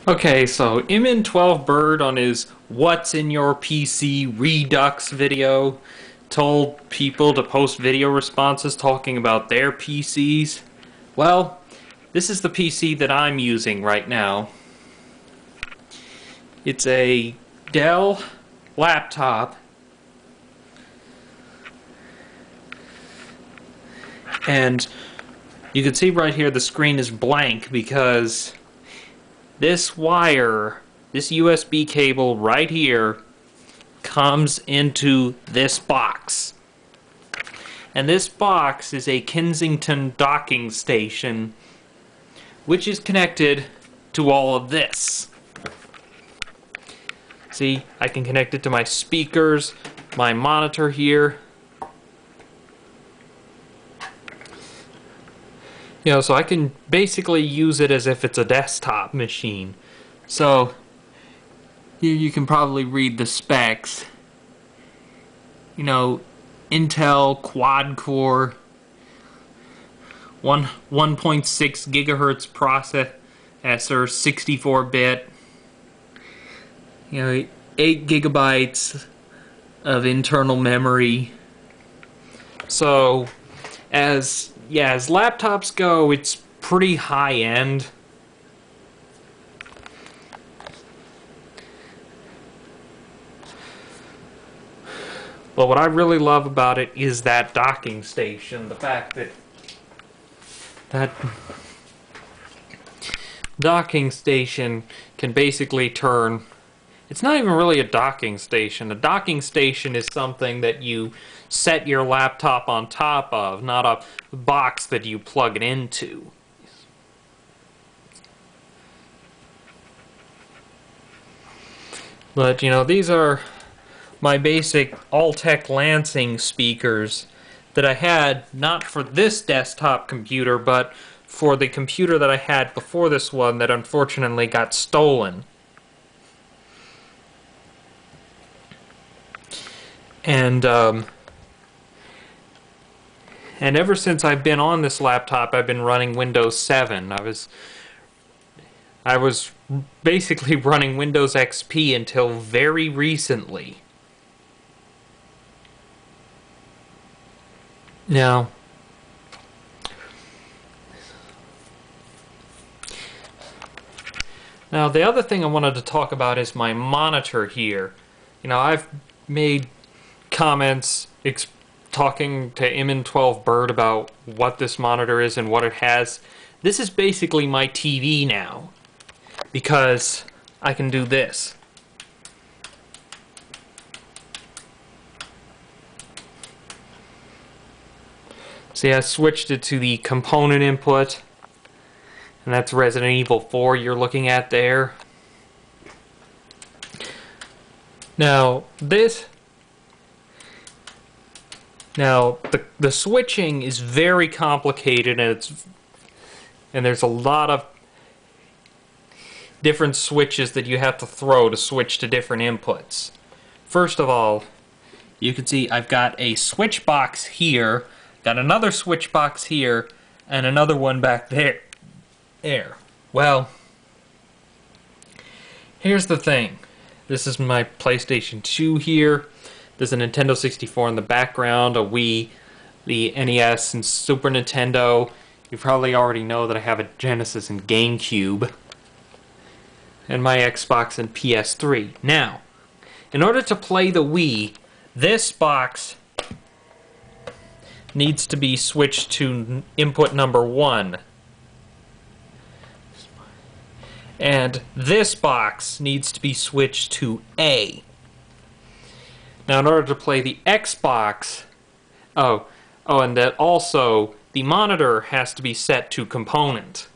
Okay, so Mn12Bird on his What's in Your PC Redux video told people to post video responses talking about their PCs. Well, this is the PC that I'm using right now. It's a Dell laptop, and you can see right here the screen is blank because this wire, this USB cable right here, comes into this box. And this box is a Kensington docking station, which is connected to all of this. See, I can connect it to my speakers, my monitor here. You know, so I can basically use it as if it's a desktop machine. So, here you can probably read the specs. You know, Intel quad-core, 1.6 gigahertz processor, 64-bit. You know, 8 gigabytes of internal memory. So, as laptops go, it's pretty high-end. But what I really love about it is that docking station. The fact that that docking station can basically turn... It's not even really a docking station. A docking station is something that you set your laptop on top of, not a box that you plug it into. But, you know, these are my basic Altec Lansing speakers that I had not for this desktop computer, but for the computer that I had before this one that unfortunately got stolen. And ever since I've been on this laptop, I've been running Windows 7. I was basically running Windows XP until very recently. Now, the other thing I wanted to talk about is my monitor here. You know, I've made comments talking to Mn12Bird about what this monitor is and what it has. This is basically my TV now, because I can do this. See, I switched it to the component input, and that's Resident Evil 4 you're looking at there. Now, the switching is very complicated, and there's a lot of different switches that you have to throw to switch to different inputs. First of all, you can see I've got a switch box here, got another switch box here, and another one back there. Well, here's the thing. This is my PlayStation 2 here. There's a Nintendo 64 in the background, a Wii, the NES, and Super Nintendo. You probably already know that I have a Genesis and GameCube, and my Xbox and PS3. Now, in order to play the Wii, this box needs to be switched to input number 1. And this box needs to be switched to A. Now, in order to play the Xbox, and that also the monitor has to be set to component.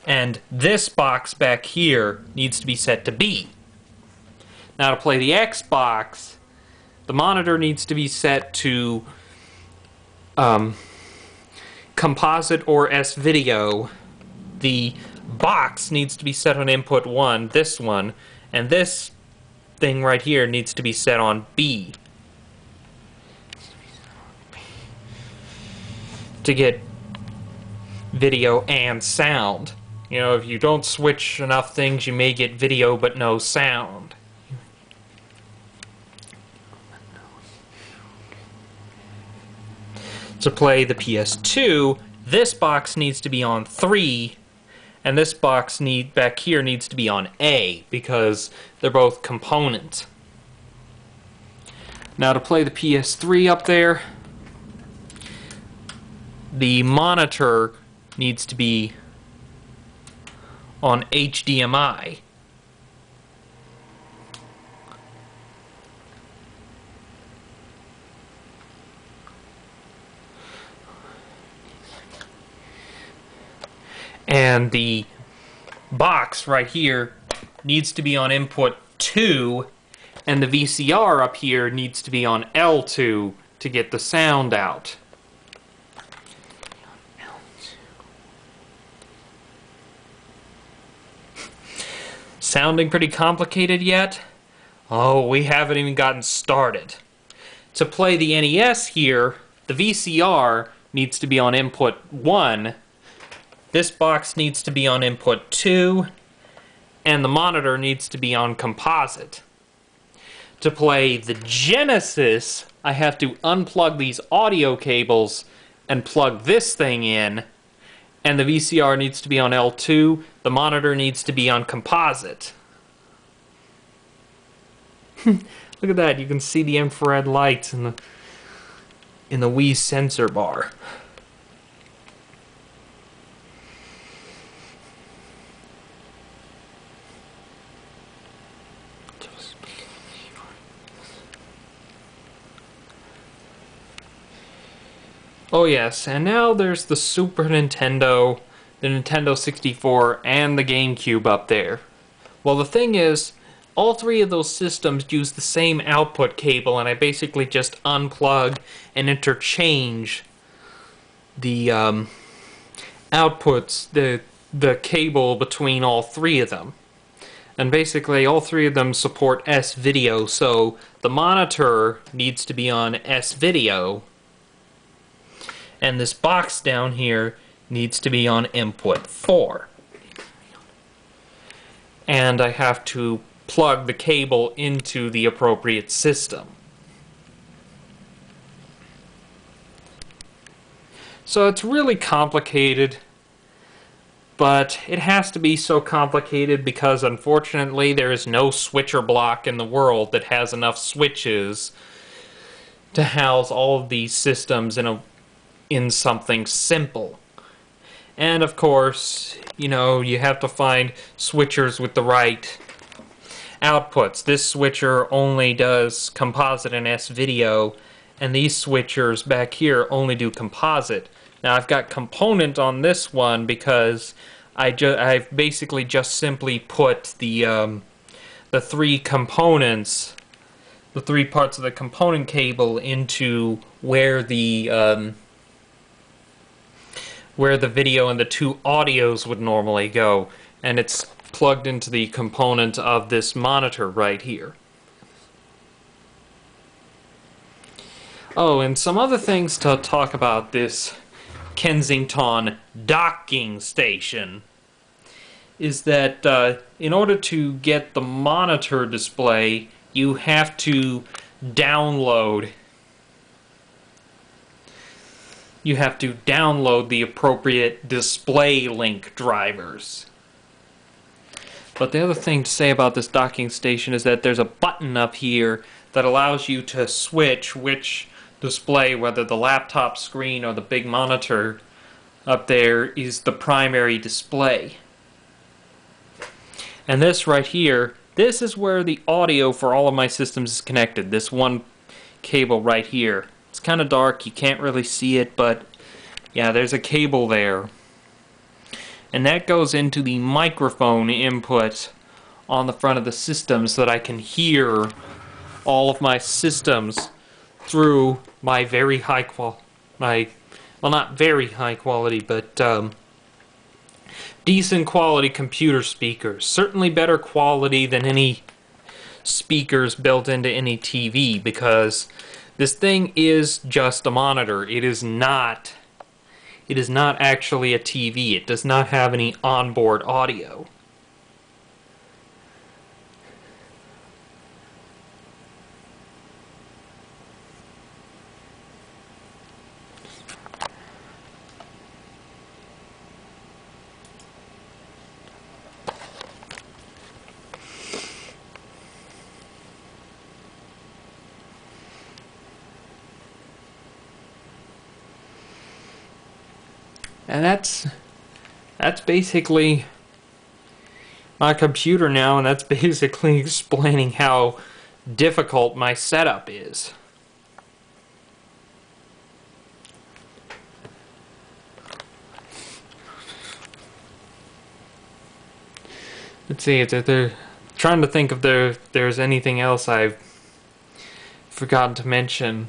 And this box back here needs to be set to B. Now, to play the Xbox, the monitor needs to be set to composite or S-video. The box needs to be set on input 1, this one, and this thing right here needs to be set on B to get video and sound. You know, if you don't switch enough things, you may get video but no sound. To play the PS2, this box needs to be on 3, and this box back here needs to be on A, because they're both components. Now to play the PS3 up there, the monitor needs to be on HDMI. And the box right here needs to be on input 2, and the VCR up here needs to be on L2 to get the sound out. Sounding pretty complicated yet? Oh, we haven't even gotten started. To play the NES here, the VCR needs to be on input 1, this box needs to be on input 2, and the monitor needs to be on composite. To play the Genesis, I have to unplug these audio cables and plug this thing in, and the VCR needs to be on L2, the monitor needs to be on composite. Look at that, you can see the infrared lights in the Wii sensor bar. Oh yes, and now there's the Super Nintendo, the Nintendo 64, and the GameCube up there. Well, the thing is, all three of those systems use the same output cable, and I basically just unplug and interchange the outputs, the cable between all three of them. And basically, all three of them support S-Video, so the monitor needs to be on S-Video, and this box down here needs to be on input 4. And I have to plug the cable into the appropriate system. So it's really complicated, but it has to be so complicated because unfortunately there is no switcher block in the world that has enough switches to house all of these systems in something simple. And of course, you know, you have to find switchers with the right outputs. This switcher only does composite and S-Video, and these switchers back here only do composite. Now I've got component on this one because I've basically just simply put the three components, the three parts of the component cable into where the video and the two audios would normally go, and it's plugged into the component of this monitor right here. Oh, and some other things to talk about this Kensington docking station is that in order to get the monitor display, you have to download the appropriate display link drivers. But the other thing to say about this docking station is that there's a button up here that allows you to switch which display, whether the laptop screen or the big monitor up there, is the primary display. And this right here, this is where the audio for all of my systems is connected. This one cable right here. It's kind of dark, you can't really see it, but yeah, there's a cable there. And that goes into the microphone input on the front of the system so that I can hear all of my systems through my very high quality, well, not very high quality, but decent quality computer speakers. Certainly better quality than any speakers built into any TV, because this thing is just a monitor. It is not It is not actually a TV. It does not have any onboard audio. And that's basically my computer now, and that's basically explaining how difficult my setup is. Let's see, they're trying to think if there's anything else I've forgotten to mention.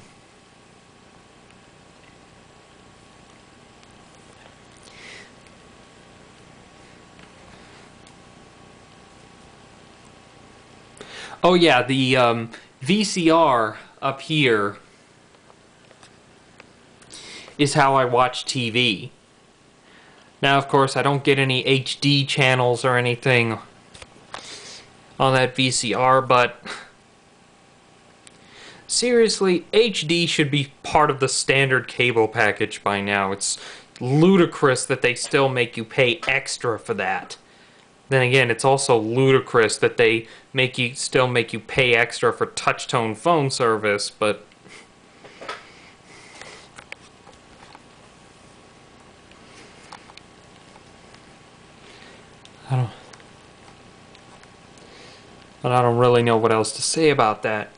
Oh yeah, the VCR up here is how I watch TV. Now, of course, I don't get any HD channels or anything on that VCR, but seriously, HD should be part of the standard cable package by now. It's ludicrous that they still make you pay extra for that. Then again, it's also ludicrous that they still make you pay extra for touch-tone phone service, but I don't really know what else to say about that.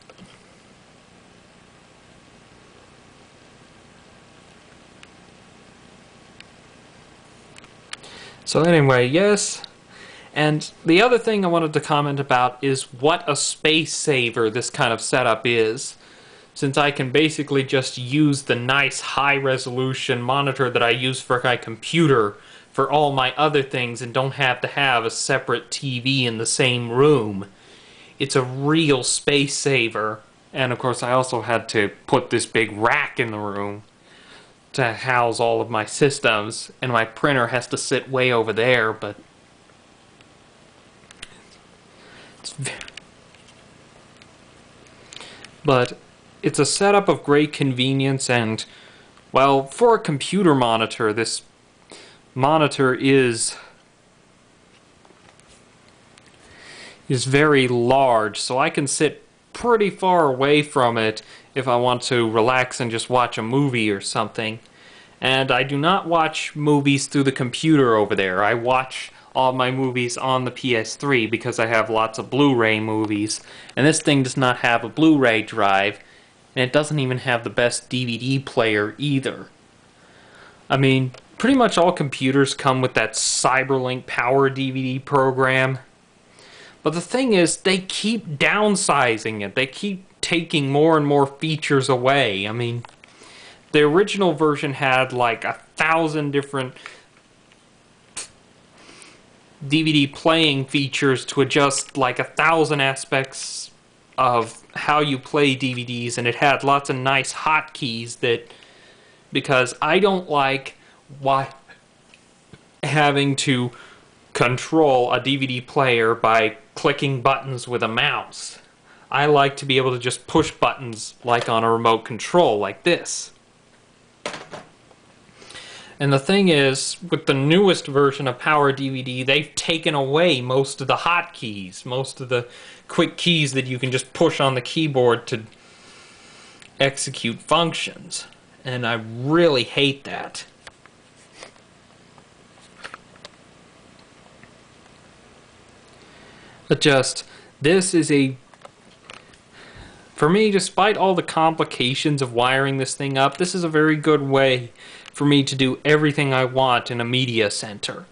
So anyway, yes. And the other thing I wanted to comment about is what a space saver this kind of setup is. Since I can basically just use the nice high-resolution monitor that I use for my computer for all my other things and don't have to have a separate TV in the same room. It's a real space saver. And of course I also had to put this big rack in the room to house all of my systems, and my printer has to sit way over there, but it's a setup of great convenience, and, well, for a computer monitor, this monitor is very large, so I can sit pretty far away from it if I want to relax and just watch a movie or something. And I do not watch movies through the computer over there. I watch all my movies on the PS3 because I have lots of Blu-ray movies, and this thing does not have a Blu-ray drive, and it doesn't even have the best DVD player either. I mean, pretty much all computers come with that Cyberlink Power DVD program, but the thing is, they keep downsizing it. They keep taking more and more features away. I mean, the original version had like 1,000 different DVD playing features to adjust like 1,000 aspects of how you play DVDs, and it had lots of nice hotkeys that, because I don't like having to control a DVD player by clicking buttons with a mouse. I like to be able to just push buttons like on a remote control, like this. And the thing is, with the newest version of Power DVD, they've taken away most of the hotkeys, most of the quick keys that you can just push on the keyboard to execute functions. And I really hate that. But just, this is for me, despite all the complications of wiring this thing up, this is a very good way for me to do everything I want in a media center.